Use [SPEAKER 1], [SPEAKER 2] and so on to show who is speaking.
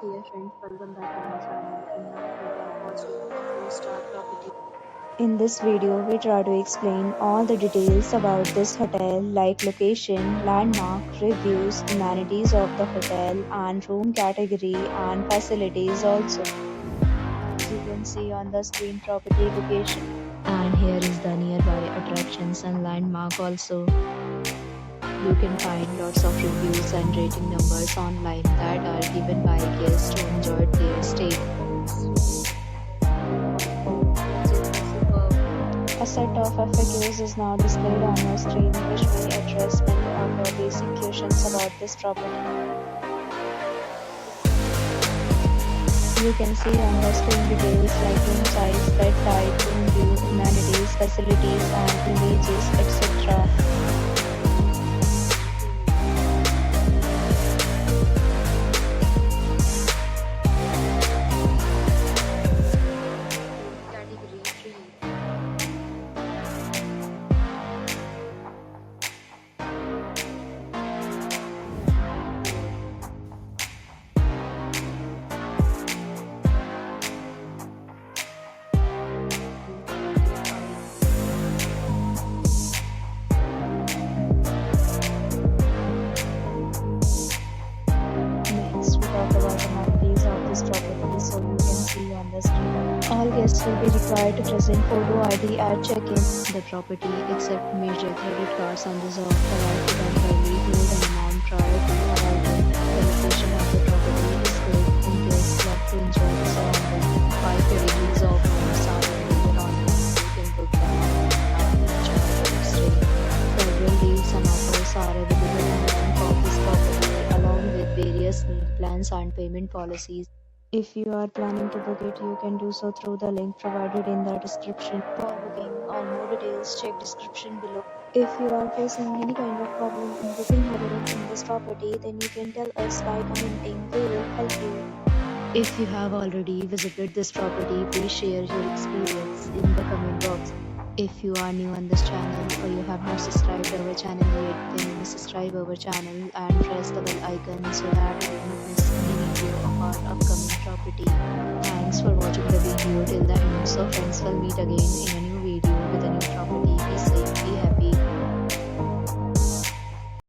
[SPEAKER 1] Dear friends, welcome back to my channel, and now we are watching a 4-star property.
[SPEAKER 2] In this video, we try to explain all the details about this hotel like location, landmark, reviews, amenities of the hotel and room category and facilities also. As you can see on the screen, property location. And here is the nearby attractions and landmark also. You can find lots of reviews and rating numbers online that are given by guests who enjoyed their stay. A set of FAQs is now displayed on your screen, which may address many of your basic questions about this property. You can see on the screen details like room size, bed type, room view, amenities, facilities, and images, etc.
[SPEAKER 1] Category 3.
[SPEAKER 2] Next, we talk about the amenities of this property, so you can see on the screen. All guests will be required to present photo ID at check-in. The property accepts major credit cards and reserve the right to temporarily hold an amount prior to arrival. The location of the property is good and guests love to enjoy the surroundings. 5 categories of rooms are available online. You can book them and enjoy your stay. Several deals and offers are available online for this property, along with various meal plans and payment policies. If you are planning to book it, you can do so through the link provided in the description. For booking or more details, check description below. If you are facing any kind of problem in booking a room in this property, then you can tell us by commenting. We will help you. If you have already visited this property, please share your experience in the comment box. If you are new on this channel or you have not subscribed our channel yet, then subscribe our channel and press the bell icon so that you will not miss any video of our upcoming property. Thanks for watching the video till the end. So friends, will meet again in